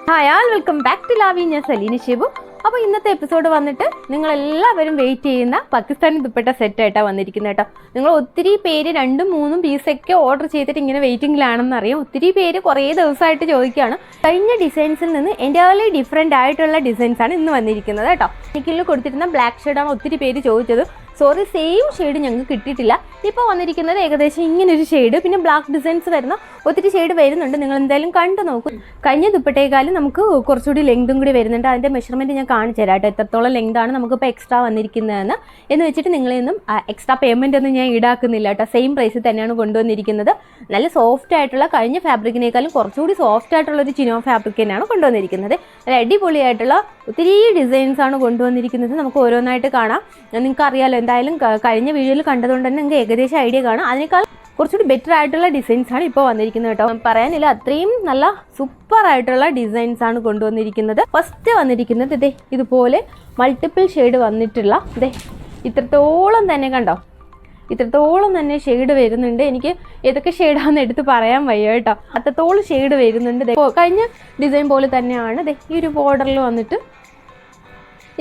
Hi all welcome back to Lavi. ഞാൻ സലീന ഷിബു. അപ്പോൾ ഇന്നത്തെ എപ്പിസോഡ് വന്നിട്ട് നിങ്ങളെല്ലാവരും വെയിറ്റ് ചെയ്യുന്ന പാകിസ്ഥാനി ദുപ്പട്ട സെറ്റായിട്ടാണ് വന്നിരിക്കുന്നത് കേട്ടോ. നിങ്ങൾ ഒത്തിരി പേര് 2-3 പീസൊക്കെ ഓർഡർ ചെയ്തിട്ട് ഇങ്ങനെ വെയിറ്റിംഗിലാണെന്ന് അറിയാം. ഒത്തിരി പേര് കുറേ ദിവസമായിട്ട് ചോദിക്കുകയാണ്. കഴിഞ്ഞ ഡിസൈൻസിൽ നിന്ന് എൻ്റയർലി ഡിഫറെൻ്റ് ആയിട്ടുള്ള ഡിസൈൻസാണ് ഇന്ന് വന്നിരിക്കുന്നത് കേട്ടോ. എനിക്കിൽ കൊടുത്തിരുന്ന ബ്ലാക്ക് ഷെയ്ഡാണ് ഒത്തിരി പേര് ചോദിച്ചത്. സോറി, സെയിം ഷെയ്ഡ് ഞങ്ങൾക്ക് കിട്ടിയിട്ടില്ല. ഇപ്പോൾ വന്നിരിക്കുന്നത് ഏകദേശം ഇങ്ങനൊരു ഷെയ്ഡ്, പിന്നെ ബ്ലാക്ക് ഡിസൈൻസ് വരുന്ന ഒത്തിരി ഷെയ്ഡ് വരുന്നുണ്ട്. നിങ്ങൾ എന്തായാലും കണ്ടു നോക്കും. കഴിഞ്ഞ ദുപ്പട്ടയേക്കാളും നമുക്ക് കുറച്ചുകൂടി ലെങ്തും കൂടി വരുന്നുണ്ട്. അതിൻ്റെ മെഷർമെൻറ്റ് ഞാൻ കാണിച്ചു തരാം കേട്ടോ. എത്രത്തോളം ലെങ്താണ് നമുക്കിപ്പോൾ എക്സ്ട്രാ വന്നിരിക്കുന്നതെന്ന് എന്ന് വെച്ചിട്ട് നിങ്ങളിൽ നിന്നും എക്സ്ട്രാ പേയ്മെൻ്റ് ഒന്നും ഞാൻ ഈടാക്കുന്നില്ല കേട്ടോ. സെയിം പ്രൈസിൽ തന്നെയാണ് കൊണ്ടുവന്നിരിക്കുന്നത്. നല്ല സോഫ്റ്റ് ആയിട്ടുള്ള, കഴിഞ്ഞ ഫാബ്രിക്കിനേക്കാളും കുറച്ചുകൂടി സോഫ്റ്റ് ആയിട്ടുള്ളൊരു ചിനോ ഫാബ്രിക് തന്നെയാണ് കൊണ്ടുവന്നിരിക്കുന്നത്. നല്ല അടിപൊളിയായിട്ടുള്ള ഒത്തിരി ഡിസൈൻസാണ് കൊണ്ടുവന്നിരിക്കുന്നത്. നമുക്ക് ഓരോന്നായിട്ട് കാണാം. നിങ്ങൾക്ക് അറിയാമല്ലോ, എന്തായാലും കഴിഞ്ഞ വീഡിയോയിൽ കണ്ടതുകൊണ്ട് തന്നെ നിങ്ങൾക്ക് ഏകദേശം ഐഡിയ കാണാം. അതിനേക്കാൾ കുറച്ചുകൂടി ബെറ്റർ ആയിട്ടുള്ള ഡിസൈൻസാണ് ഇപ്പോൾ വന്നിരിക്കുന്നത് കേട്ടോ. പറയാനില്ല, അത്രയും നല്ല സൂപ്പർ ആയിട്ടുള്ള ഡിസൈൻസാണ് കൊണ്ടുവന്നിരിക്കുന്നത്. ഫസ്റ്റ് വന്നിരിക്കുന്നത് ഇതുപോലെ മൾട്ടിപ്പിൾ ഷെയ്ഡ് വന്നിട്ടുള്ള ഇത്രത്തോളം തന്നെ കണ്ടോ, ഇത്രത്തോളം തന്നെ ഷെയ്ഡ് വരുന്നുണ്ട്. എനിക്ക് ഏതൊക്കെ ഷെയ്ഡാണെന്ന് എടുത്ത് പറയാൻ വയ്യ കേട്ടോ. അത്രത്തോളം ഷെയ്ഡ് വരുന്നുണ്ട്. കഴിഞ്ഞ ഡിസൈൻ പോലെ തന്നെയാണ് ഈ ഒരു ബോർഡറിൽ വന്നിട്ട്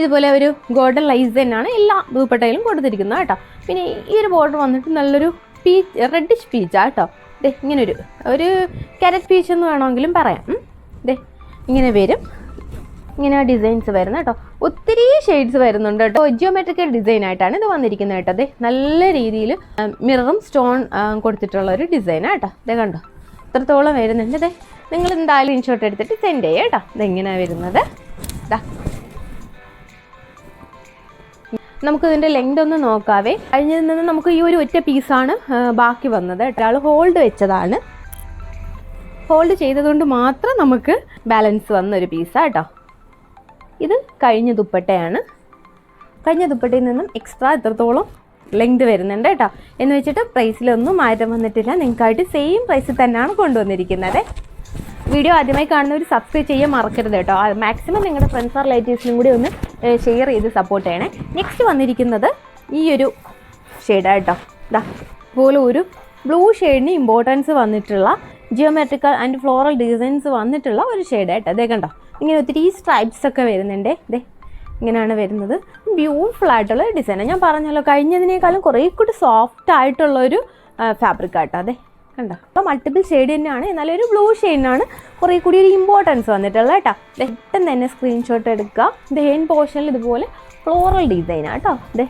ഇതുപോലെ ഒരു ഗോൾഡൻ ലൈസ് തന്നെയാണ് എല്ലാ ദുപ്പട്ടയിലും കൊടുത്തിരിക്കുന്നത് കേട്ടോ. പിന്നെ ഈ ഒരു ബോർഡർ വന്നിട്ട് നല്ലൊരു റെഡിഷ് പീച്ചാണ് കേട്ടോ. ഇങ്ങനൊരു ക്യാരറ്റ് പീച്ച് എന്ന് വേണമെങ്കിലും പറയാം. ഇങ്ങനെ വരും, ഇങ്ങനെ ഡിസൈൻസ് വരുന്നത് കേട്ടോ. ഒത്തിരി ഷെയ്ഡ്സ് വരുന്നുണ്ട് കേട്ടോ. ജിയോമെട്രിക്കൽ ഡിസൈൻ ആയിട്ടാണ് ഇത് വന്നിരിക്കുന്നത് കേട്ടോ. നല്ല രീതിയിൽ മിററും സ്റ്റോൺ കൊടുത്തിട്ടുള്ള ഒരു ഡിസൈനാണ് കേട്ടോ. കണ്ടോ, ഇത്രത്തോളം വരുന്നുണ്ട്. നിങ്ങൾ എന്തായാലും ഇൻഷോട്ട് എടുത്തിട്ട് സെൻഡ് ചെയ്യാം കേട്ടോ. ഇതെങ്ങനെയാണ് വരുന്നത്. നമുക്ക് ഇതിൻ്റെ ലെങ്ത് ഒന്ന് നോക്കാവേ. കഴിഞ്ഞതിൽ നിന്ന് നമുക്ക് ഈ ഒരു ഒറ്റ പീസാണ് ബാക്കി വന്നത്. ഒരാൾ ഹോൾഡ് വെച്ചതാണ്. ഹോൾഡ് ചെയ്തതുകൊണ്ട് മാത്രം നമുക്ക് ബാലൻസ് വന്നൊരു പീസാണ് കേട്ടോ. ഇത് കഴിഞ്ഞ ദുപ്പട്ടയാണ്. കഴിഞ്ഞ ദുപ്പട്ടയിൽ നിന്നും എക്സ്ട്രാ ഇത്രത്തോളം ലെങ്ത് വരുന്നുണ്ട് കേട്ടോ. എന്ന് വെച്ചിട്ട് പ്രൈസിലൊന്നും മാറ്റം വന്നിട്ടില്ല. നിങ്ങൾക്കായിട്ട് സെയിം പ്രൈസിൽ തന്നെയാണ് കൊണ്ടുവന്നിരിക്കുന്നത്. വീഡിയോ ആദ്യമായി കാണുന്നവർ സബ്സ്ക്രൈബ് ചെയ്യാൻ മറക്കരുത് കേട്ടോ. മാക്സിമം നിങ്ങളുടെ ഫ്രണ്ട്സ് ആർ റിലേറ്റീവ്സിനും കൂടി ഒന്ന് ഷെയർ ചെയ്ത് സപ്പോർട്ട് ചെയ്യണേ. നെക്സ്റ്റ് വന്നിരിക്കുന്നത് ഈ ഒരു ഷെയ്ഡാണ് കേട്ടോ. അതുപോലെ ഒരു ബ്ലൂ ഷെയ്ഡിന് ഇമ്പോർട്ടൻസ് വന്നിട്ടുള്ള ജിയോമെട്രിക്കൽ ആൻഡ് ഫ്ലോറൽ ഡിസൈൻസ് വന്നിട്ടുള്ള ഒരു ഷെയ്ഡായിട്ട്. കേട്ടോ, ഇങ്ങനെ ഒത്തിരി സ്ട്രൈപ്സ് ഒക്കെ വരുന്നുണ്ട്. ഇങ്ങനെയാണ് വരുന്നത്. ബ്യൂട്ടിഫുൾ ആയിട്ടുള്ള ഡിസൈനാണ്. ഞാൻ പറഞ്ഞല്ലോ, കഴിഞ്ഞതിനേക്കാളും കുറേ കൂടി സോഫ്റ്റ് ആയിട്ടുള്ളൊരു ഫാബ്രിക്കാട്ടോ. കണ്ടോ, അപ്പോൾ മൾട്ടിപ്പിൾ ഷെയ്ഡ് തന്നെയാണ്. എന്നാലും ഒരു ബ്ലൂ ഷെയ്ഡിനാണ് കുറേ കൂടി ഒരു ഇമ്പോർട്ടൻസ് വന്നിട്ടുള്ളത് കേട്ടോ. പെട്ടെന്ന് തന്നെ സ്ക്രീൻഷോട്ട് എടുക്കുക. ഹെയിൻ പോർഷനിൽ ഇതുപോലെ ഫ്ലോറൽ ഡിസൈനാണ് കേട്ടോ.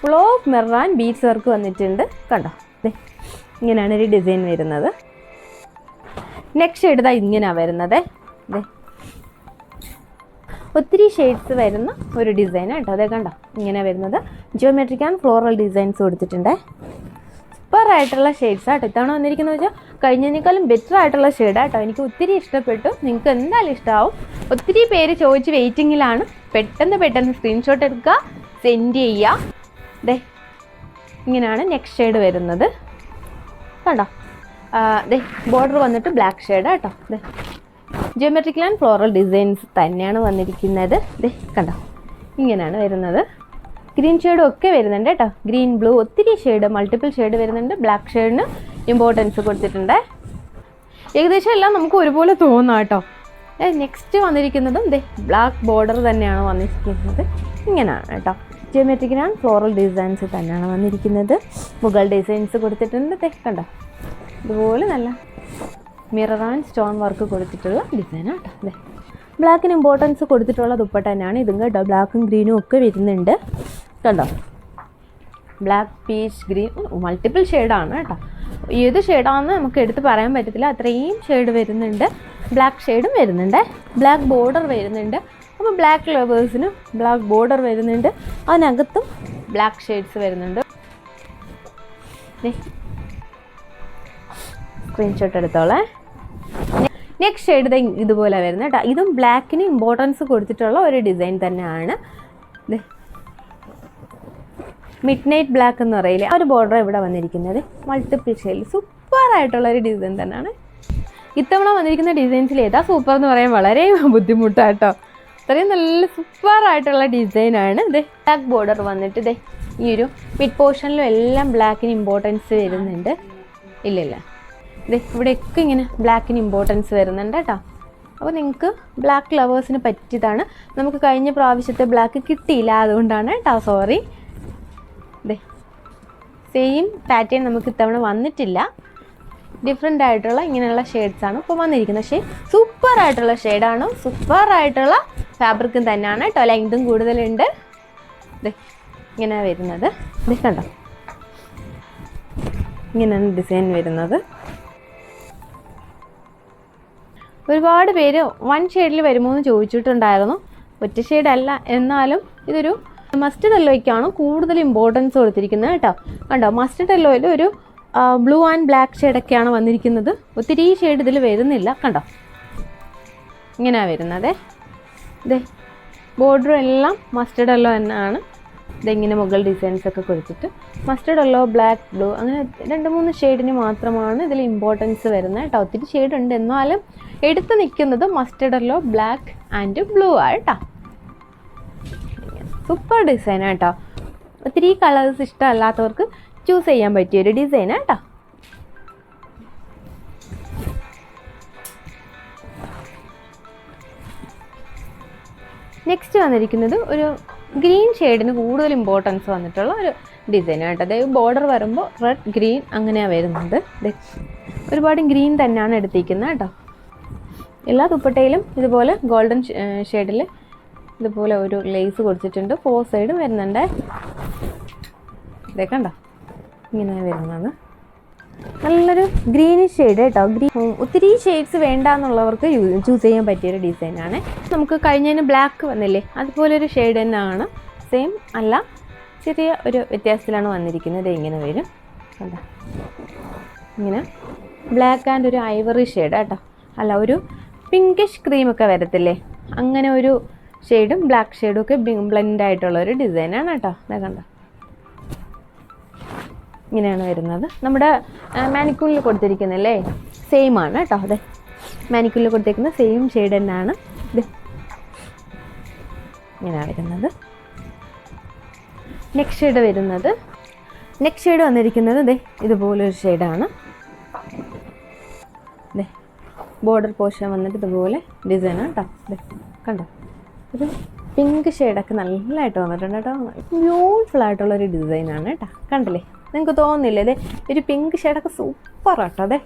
Full of mirror and beads work വന്നിട്ടുണ്ട്. കണ്ടോ, ഇങ്ങനെയാണ് ഒരു ഡിസൈൻ വരുന്നത്. നെക്സ്റ്റ് ഷെയ്ഡ് ഇങ്ങനെയാണ് വരുന്നത്. ഒത്തിരി ഷെയ്ഡ്സ് വരുന്ന ഒരു ഡിസൈനാണ് കേട്ടോ. കണ്ടോ, ഇങ്ങനെ വരുന്നത്. ജിയോമെട്രിക് ആൻഡ് ഫ്ലോറൽ ഡിസൈൻസ് കൊടുത്തിട്ടുണ്ട്. സൂപ്പർ ആയിട്ടുള്ള ഷെയ്ഡ്സാണ് കേട്ടോ. ഇത്തവണ വന്നിരിക്കുന്നത് വെച്ചാൽ കഴിഞ്ഞതിനേക്കാളും ബെറ്റർ ആയിട്ടുള്ള ഷെയ്ഡാണ് കേട്ടോ. എനിക്ക് ഒത്തിരി ഇഷ്ടപ്പെട്ടു. നിങ്ങൾക്ക് എന്തായാലും ഇഷ്ടമാവും. ഒത്തിരി പേര് ചോദിച്ച് വെയിറ്റിങ്ങിലാണ്. പെട്ടെന്ന് സ്ക്രീൻഷോട്ട് എടുക്കുക, സെൻഡ് ചെയ്യുക. ഇങ്ങനെയാണ് നെക്സ്റ്റ് ഷെയ്ഡ് വരുന്നത്. കണ്ടോ, ബോർഡർ വന്നിട്ട് ബ്ലാക്ക് ഷെയ്ഡാണ് കേട്ടോ. ജിയോമെട്രിക്കൽ ആൻഡ് ഫ്ലോറൽ ഡിസൈൻസ് തന്നെയാണ് വന്നിരിക്കുന്നത്. കണ്ടോ, ഇങ്ങനെയാണ് വരുന്നത്. ഗ്രീൻ ഷെയ്ഡും ഒക്കെ വരുന്നുണ്ട് കേട്ടോ. ഗ്രീൻ, ബ്ലൂ, ഒത്തിരി ഷെയ്ഡ്, മൾട്ടിപ്പിൾ ഷെയ്ഡ് വരുന്നുണ്ട്. ബ്ലാക്ക് ഷെയ്ഡിന് ഇമ്പോർട്ടൻസ് കൊടുത്തിട്ടുണ്ട്. ഏകദേശം എല്ലാം നമുക്ക് ഒരുപോലെ തോന്നാം കേട്ടോ. നെക്സ്റ്റ് വന്നിരിക്കുന്നതും ബ്ലാക്ക് ബോർഡർ തന്നെയാണ് വന്നിരിക്കുന്നത്. ഇങ്ങനെയാണ് കേട്ടോ. ജിയോമെട്രിക്കൽ ആൻഡ് ഫ്ലോറൽ ഡിസൈൻസ് തന്നെയാണ് വന്നിരിക്കുന്നത്. മുകൾ ഡിസൈൻസ് കൊടുത്തിട്ടുണ്ട്. കണ്ടോ, ഇതുപോലെ നല്ല മിറർ ആൻഡ് സ്റ്റോൺ വർക്ക് കൊടുത്തിട്ടുള്ള ഡിസൈനാണ് കേട്ടോ. ബ്ലാക്കിന് ഇമ്പോർട്ടൻസ് കൊടുത്തിട്ടുള്ള ദുപ്പട്ട തന്നെയാണ് ഇതും കേട്ടോ. ബ്ലാക്കും ഗ്രീനും ഒക്കെ വരുന്നുണ്ട്. കണ്ടോ, ബ്ലാക്ക്, പീച്ച്, ഗ്രീൻ, മൾട്ടിപ്പിൾ ഷെയ്ഡാണ് കേട്ടോ. ഏത് ഷെയ്ഡാണെന്ന് നമുക്ക് എടുത്ത് പറയാൻ പറ്റത്തില്ല. അത്രയും ഷെയ്ഡ് വരുന്നുണ്ട്. ബ്ലാക്ക് ഷെയ്ഡും വരുന്നുണ്ട്. ബ്ലാക്ക് ബോർഡർ വരുന്നുണ്ട്. അപ്പോൾ ബ്ലാക്ക് ലവേഴ്സിന് ബ്ലാക്ക് ബോർഡർ വരുന്നുണ്ട്. അതിനകത്തും ബ്ലാക്ക് ഷെയ്ഡ്സ് വരുന്നുണ്ട്. സ്ക്രീൻഷോട്ട് എടുത്തോളേ. നെക്സ്റ്റ് ഷെയ്ഡ് ഇതുപോലെ വരുന്നത് കേട്ടോ. ഇതും ബ്ലാക്കിന് ഇമ്പോർട്ടൻസ് കൊടുത്തിട്ടുള്ള ഒരു ഡിസൈൻ തന്നെയാണ്. മിഡ് നൈറ്റ് ബ്ലാക്ക് എന്ന് പറയില്ലേ, ആ ഒരു ബോർഡർ ഇവിടെ വന്നിരിക്കുന്നത്. മൾട്ടിപ്പിൾ ഷെയ്ഡ് സൂപ്പറായിട്ടുള്ളൊരു ഡിസൈൻ തന്നെയാണ്. ഇത്തവണ വന്നിരിക്കുന്ന ഡിസൈൻസിൽ ഏതാ സൂപ്പർ എന്ന് പറയാൻ വളരെ ബുദ്ധിമുട്ടാട്ടോ. അത്രയും നല്ല സൂപ്പറായിട്ടുള്ള ഡിസൈനാണ്. ബ്ലാക്ക് ബോർഡർ വന്നിട്ട് ഈ ഒരു മിഡ് പോർഷനിലും എല്ലാം ബ്ലാക്കിന് ഇമ്പോർട്ടൻസ് വരുന്നുണ്ട്. ഇല്ലില്ല, ഇവിടെയൊക്കെ ഇങ്ങനെ ബ്ലാക്കിന് ഇമ്പോർട്ടൻസ് വരുന്നുണ്ട് കേട്ടോ. അപ്പോൾ നിങ്ങൾക്ക് ബ്ലാക്ക് ലവേഴ്സിന് പറ്റിയതാണ്. നമുക്ക് കഴിഞ്ഞ പ്രാവശ്യത്തെ ബ്ലാക്ക് കിട്ടിയില്ല, അതുകൊണ്ടാണ് കേട്ടോ, സോറി. അതെ, സെയിം പാറ്റേൺ നമുക്ക് ഇത്തവണ വന്നിട്ടില്ല. ഡിഫറെൻ്റ് ആയിട്ടുള്ള ഇങ്ങനെയുള്ള ഷെയ്ഡ്സാണ് ഇപ്പോൾ വന്നിരിക്കുന്നത്. പക്ഷേ സൂപ്പറായിട്ടുള്ള ഷെയ്ഡാണ്, സൂപ്പറായിട്ടുള്ള ഫാബ്രിക്കും തന്നെയാണ് കേട്ടോ. ലെങ്തും കൂടുതലുണ്ട്. അതെ, ഇങ്ങനെ വരുന്നത്. ഇത് കണ്ടോ, ഇങ്ങനെയാണ് ഡിസൈൻ വരുന്നത്. ഒരുപാട് പേര് 1 ഷെയ്ഡിൽ വരുമോ എന്ന് ചോദിച്ചിട്ടുണ്ടായിരുന്നു. ഒറ്റ ഷെയ്ഡല്ല, എന്നാലും ഇതൊരു മസ്റ്റർഡ് യെല്ലോയ്ക്കാണ് കൂടുതൽ ഇമ്പോർട്ടൻസ് കൊടുത്തിരിക്കുന്നത് കേട്ടോ. കണ്ടോ, മസ്റ്റർഡ് യെല്ലോയിൽ ഒരു ബ്ലൂ ആൻഡ് ബ്ലാക്ക് ഷെയ്ഡൊക്കെയാണ് വന്നിരിക്കുന്നത്. ഒത്തിരി ഷെയ്ഡ് ഇതിൽ വരുന്നില്ല. കണ്ടോ, ഇങ്ങനെയാണ് വരുന്നത്. ഇതേ ബോർഡറും എല്ലാം മസ്റ്റർഡ് യെല്ലോ തന്നെയാണ്. ഇതെങ്ങനെ മുകൾ ഡിസൈൻസൊക്കെ കൊടുത്തിട്ട് മസ്റ്റർഡ് യെല്ലോ, ബ്ലാക്ക്, ബ്ലൂ, അങ്ങനെ 2-3 ഷെയ്ഡിന് മാത്രമാണ് ഇതിൽ ഇമ്പോർട്ടൻസ് വരുന്നത് കേട്ടോ. ഒത്തിരി ഷെയ്ഡ് ഉണ്ട്, എന്നാലും എടുത്ത് നിൽക്കുന്നത് mustard yellow, black and blue ആണ് കേട്ടോ. സൂപ്പർ ഡിസൈനാണ് കേട്ടോ. ഒത്തിരി കളേഴ്സ് ഇഷ്ടമല്ലാത്തവർക്ക് ചൂസ് ചെയ്യാൻ പറ്റിയൊരു ഡിസൈനാണ് കേട്ടോ. നെക്സ്റ്റ് വന്നിരിക്കുന്നത് ഒരു ഗ്രീൻ ഷെയ്ഡിന് കൂടുതൽ ഇമ്പോർട്ടൻസ് വന്നിട്ടുള്ള ഒരു ഡിസൈനാണ് കേട്ടോ. അതായത് ബോർഡർ വരുമ്പോൾ റെഡ്, ഗ്രീൻ അങ്ങനെയാണ് വരുന്നത്. ഒരുപാട് ഗ്രീൻ തന്നെയാണ് എടുത്തിരിക്കുന്നത് കേട്ടോ. എല്ലാ ദുപ്പട്ടയിലും ഇതുപോലെ ഗോൾഡൻ ഷെയ്ഡിൽ ഇതുപോലെ ഒരു ലേസ് കൊടുത്തിട്ടുണ്ട്. 4 സൈഡും വരുന്നുണ്ട്. ഇതേ കണ്ടോ, ഇങ്ങനെ വരുന്നതാണ്. നല്ലൊരു ഗ്രീനിഷ് ഷെയ്ഡ് കേട്ടോ. ഒത്തിരി ഷെയ്ഡ്സ് വേണ്ട എന്നുള്ളവർക്ക് ചൂസ് ചെയ്യാൻ പറ്റിയൊരു ഡിസൈനാണ്. നമുക്ക് കഴിഞ്ഞതിന് ബ്ലാക്ക് വന്നില്ലേ, അതുപോലൊരു ഷെയ്ഡ് തന്നെയാണ്. സെയിം അല്ല, ചെറിയ ഒരു വ്യത്യാസത്തിലാണ് വന്നിരിക്കുന്നത്. ഇങ്ങനെ വരും കണ്ടോ, ഇങ്ങനെ ബ്ലാക്ക് ആൻഡ് ഒരു ഐവറി ഷെയ്ഡ് കേട്ടോ. അല്ല, ഒരു പിങ്കിഷ് ക്രീമൊക്കെ വരത്തില്ലേ, അങ്ങനെ ഒരു ഷെയ്ഡും ബ്ലാക്ക് ഷെയ്ഡും ഒക്കെ ബ്ലെൻഡ് ആയിട്ടുള്ളൊരു ഡിസൈനാണ് കേട്ടോ. അതാ കണ്ടോ, ഇങ്ങനെയാണ് വരുന്നത്. നമ്മുടെ മാനിക്യൂളിൽ കൊടുത്തിരിക്കുന്നല്ലേ സെയിം ആണ് കേട്ടോ. അതെ, മാനിക്യൂളിൽ കൊടുത്തിരിക്കുന്ന സെയിം ഷെയ്ഡ് തന്നെയാണ്. ഇത് ഇങ്ങനെയാണ് വരുന്നത്. നെക്സ്റ്റ് ഷെയ്ഡ് വന്നിരിക്കുന്നത് ഇതേ ഇതുപോലൊരു ഷെയ്ഡാണ്. ഇതേ ബോർഡർ പോർഷൻ വന്നിട്ട് ഇതുപോലെ ഡിസൈനാണ് കേട്ടോ. ഇതേ കണ്ടോ, ഒരു പിങ്ക് ഷെയ്ഡൊക്കെ നല്ലതായിട്ട് വന്നിട്ടുണ്ട് കേട്ടോ. ബ്യൂട്ടിഫുൾ ആയിട്ടുള്ളൊരു ഡിസൈനാണ് കേട്ടോ. കണ്ടില്ലേ, നിങ്ങൾക്ക് തോന്നുന്നില്ലേ അതെ ഒരു പിങ്ക് ഷെയ്ഡൊക്കെ സൂപ്പർ ആട്ടോ. അതെ,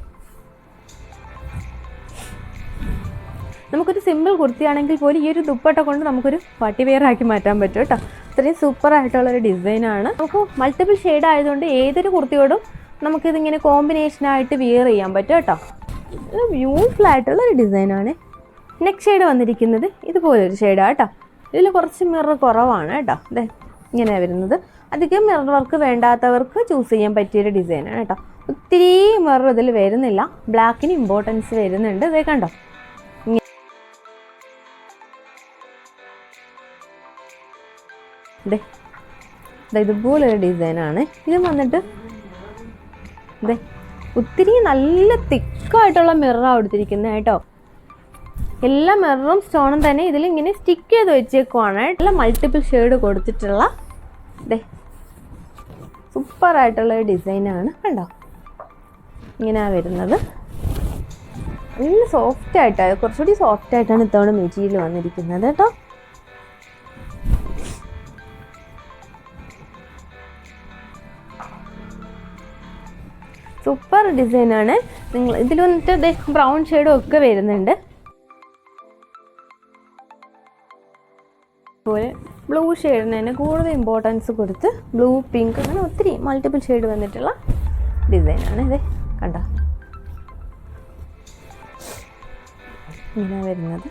നമുക്കൊരു സിമ്പിൾ കുർത്തിയാണെങ്കിൽ പോലും ഈ ഒരു ദുപ്പട്ട കൊണ്ട് നമുക്കൊരു പാർട്ടി വെയർ ആക്കി മാറ്റാൻ പറ്റും കേട്ടോ. അത്രയും സൂപ്പർ ആയിട്ടുള്ളൊരു ഡിസൈനാണ്. നമുക്ക് മൾട്ടിപ്പിൾ ഷെയ്ഡ് ആയതുകൊണ്ട് ഏതൊരു കുർത്തിയോടും നമുക്കിതിങ്ങനെ കോമ്പിനേഷനായിട്ട് വെയർ ചെയ്യാൻ പറ്റും കേട്ടോ. ബ്യൂട്ടിഫുൾ ആയിട്ടുള്ളൊരു ഡിസൈനാണ്. നെക്സ്റ്റ് ഷെയ്ഡ് വന്നിരിക്കുന്നത് ഇതുപോലൊരു ഷെയ്ഡാണ് കേട്ടോ. ഇതിൽ കുറച്ച് മിറർ കുറവാണ് കേട്ടോ. അതെ, ഇങ്ങനെ വരുന്നത്. അധികം മിറർ വർക്ക് വേണ്ടാത്തവർക്ക് ചൂസ് ചെയ്യാൻ പറ്റിയൊരു ഡിസൈനാണ് കേട്ടോ. ഒത്തിരി മിറർ ഇതിൽ വരുന്നില്ല, ബ്ലാക്കിന് ഇമ്പോർട്ടൻസ് വരുന്നുണ്ട്. ഇതേ കണ്ടോ, ഇതേ ഇതുപോലൊരു ഡിസൈനാണ്. ഇത് വന്നിട്ട് ഇതേ ഒത്തിരി നല്ല തിക്കായിട്ടുള്ള മിററാണ് കൊടുത്തിരിക്കുന്നത് കേട്ടോ. എല്ലാ മിററും സ്റ്റോണും തന്നെ ഇതിലിങ്ങനെ സ്റ്റിക്ക് ചെയ്ത് വെച്ചേക്കുവാണ്. നല്ല മൾട്ടിപ്പിൾ ഷെയ്ഡ് കൊടുത്തിട്ടുള്ള ഇതേ സൂപ്പറായിട്ടുള്ള ഡിസൈനാണ് കണ്ടോ. ഇങ്ങനെയാണ് വരുന്നത്. നല്ല സോഫ്റ്റായിട്ടാണ്, കുറച്ചുകൂടി സോഫ്റ്റായിട്ടാണ് ഇത്തവണ മെറ്റീരിയൽ വന്നിരിക്കുന്നത് കേട്ടോ. സൂപ്പർ ഡിസൈനാണ്. നിങ്ങൾ ഇതിൽ വന്നിട്ട് ബ്രൗൺ ഷെയ്ഡും ഒക്കെ വരുന്നുണ്ട്. അതുപോലെ ബ്ലൂ ഷെയ്ഡിന് തന്നെ കൂടുതൽ ഇമ്പോർട്ടൻസ് കൊടുത്ത് ബ്ലൂ, പിങ്ക് അങ്ങനെ ഒത്തിരി മൾട്ടിപ്പിൾ ഷെയ്ഡ് വന്നിട്ടുള്ള ഡിസൈനാണ്. ഇത് കണ്ടോ, ഇങ്ങനെ വരുന്നത്.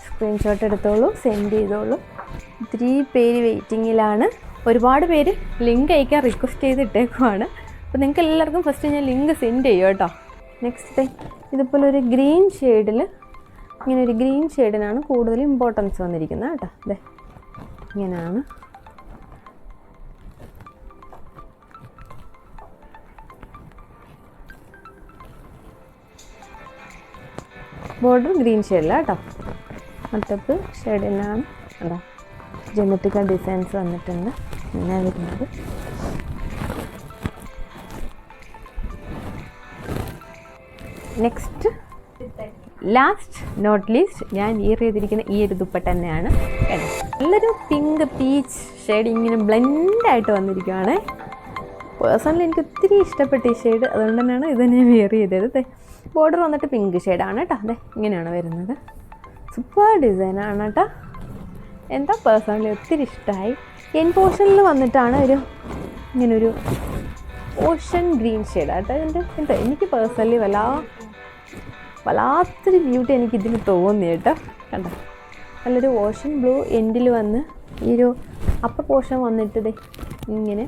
സ്ക്രീൻഷോട്ട് എടുത്തോളൂ, സെൻഡ് ചെയ്തോളൂ. ഒത്തിരി പേര് വെയിറ്റിങ്ങിലാണ്. ഒരുപാട് പേര് ലിങ്ക് അയക്കാൻ റിക്വസ്റ്റ് ചെയ്തിട്ടേക്കുവാണ്. അപ്പോൾ നിങ്ങൾക്ക് എല്ലാവർക്കും ഫസ്റ്റ് ഞാൻ ലിങ്ക് സെൻഡ് ചെയ്യും കേട്ടോ. നെക്സ്റ്റ് ഇതുപോലെ ഒരു ഗ്രീൻ ഷെയ്ഡിൽ, ഇങ്ങനെ ഒരു ഗ്രീൻ ഷെയ്ഡിനാണ് കൂടുതൽ ഇമ്പോർട്ടൻസ് വന്നിരിക്കുന്നത് കേട്ടോ. അതെ, ഇങ്ങനെയാണ്. ബോർഡർ ഗ്രീൻ ഷെയ്ഡിലാണ് കേട്ടോ. മറ്റപ്പ് ഷെയ്ഡിലാണ് കേട്ടോ. ജോമെട്രിക്കൽ ഡിസൈൻസ് വന്നിട്ടുണ്ട്. ഇങ്ങനെ വരുന്നത്. നെക്സ്റ്റ് ലാസ്റ്റ് നോട്ട് ലീസ്റ്റ് ഞാൻ വിയർ ചെയ്തിരിക്കുന്ന ഈ ഒരു ദുപ്പട്ട തന്നെയാണ് കേട്ടോ. നല്ലൊരു പിങ്ക് പീച്ച് ഷെയ്ഡ് ഇങ്ങനെ ബ്ലെൻഡായിട്ട് വന്നിരിക്കുകയാണ്. പേഴ്സണലി എനിക്ക് ഒത്തിരി ഇഷ്ടപ്പെട്ട ഈ ഷെയ്ഡ്, അതുകൊണ്ട് തന്നെയാണ് ഇത് ഞാൻ വിയർ ചെയ്തത്. ബോർഡർ വന്നിട്ട് പിങ്ക് ഷെയ്ഡാണ് കേട്ടോ. അതെ ഇങ്ങനെയാണ് വരുന്നത്. സൂപ്പർ ഡിസൈനാണ് കേട്ടോ. എന്താ പേഴ്സണലി ഒത്തിരി ഇഷ്ടമായി. എൻ പോർഷനിൽ വന്നിട്ടാണ് ഇങ്ങനൊരു ഓഷൻ ഗ്രീൻ ഷെയ്ഡാട്ടോ. എന്താ എനിക്ക് പേഴ്സണലി വല്ലാത്തൊരു ബ്യൂട്ടി എനിക്കിതിന് തോന്നി കേട്ടോ. കണ്ടോ, നല്ലൊരു ഓഷൻ ബ്ലൂ എൻഡിൽ വന്ന് ഈ ഒരു അപ്പർ പോർഷൻ വന്നിട്ട് ഇങ്ങനെ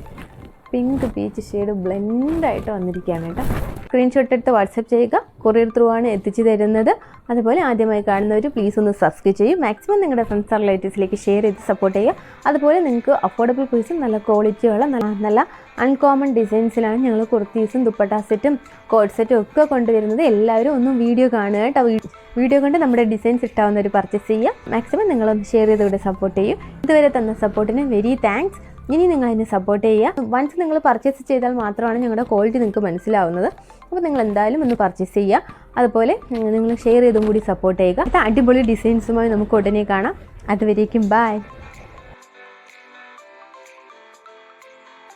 പിങ്ക് പീച്ച് ഷെയ്ഡ് ബ്ലെൻഡായിട്ട് വന്നിരിക്കുകയാണ് കേട്ടോ. സ്ക്രീൻഷോട്ട് എടുത്ത് വാട്സപ്പ് ചെയ്യുക. കൊറിയർ ത്രൂ ആണ് എത്തിച്ചു തരുന്നത്. അതുപോലെ ആദ്യമായി കാണുന്നവർ പ്ലീസ് ഒന്ന് സബ്സ്ക്രൈബ് ചെയ്യും. മാക്സിമം നിങ്ങളുടെ ഫ്രണ്ട്സ് ആൻഡ് റിലേറ്റീവ്സിലേക്ക് ഷെയർ ചെയ്ത് സപ്പോർട്ട് ചെയ്യുക. അതുപോലെ നിങ്ങൾക്ക് അഫോർഡബിൾ പ്രൈസും നല്ല ക്വാളിറ്റിയുള്ള നല്ല അൺകോമൺ ഡിസൈൻസിലാണ് ഞങ്ങൾ കുർത്തീസും ദുപ്പട്ട സെറ്റും കോഡ് സെറ്റും ഒക്കെ കൊണ്ടുവരുന്നത്. എല്ലാവരും ഒന്ന് വീഡിയോ കാണുക കേട്ടോ. വീഡിയോ കൊണ്ട് നമ്മുടെ ഡിസൈൻസ് ഇഷ്ടാവുന്നവർ പർച്ചേസ് ചെയ്യുക. മാക്സിമം നിങ്ങളൊന്ന് ഷെയർ ചെയ്തുകൊണ്ട് സപ്പോർട്ട് ചെയ്യും. ഇതുവരെ തന്ന സപ്പോർട്ടിന് വെരി താങ്ക്സ്. ഇനി നിങ്ങൾ അതിനെ സപ്പോർട്ട് ചെയ്യുക. വൺസ് നിങ്ങൾ പർച്ചേസ് ചെയ്താൽ മാത്രമാണ് ഞങ്ങളുടെ ക്വാളിറ്റി നിങ്ങൾക്ക് മനസ്സിലാവുന്നത്. അപ്പോൾ നിങ്ങൾ എന്തായാലും ഒന്ന് പർച്ചേസ് ചെയ്യുക. അതുപോലെ നിങ്ങൾ ഷെയർ ചെയ്തും കൂടി സപ്പോർട്ട് ചെയ്യുക. അടിപൊളി ഡിസൈൻസുമായി നമുക്ക് ഉടനെ കാണാം. അതുവരേക്കും ബൈ.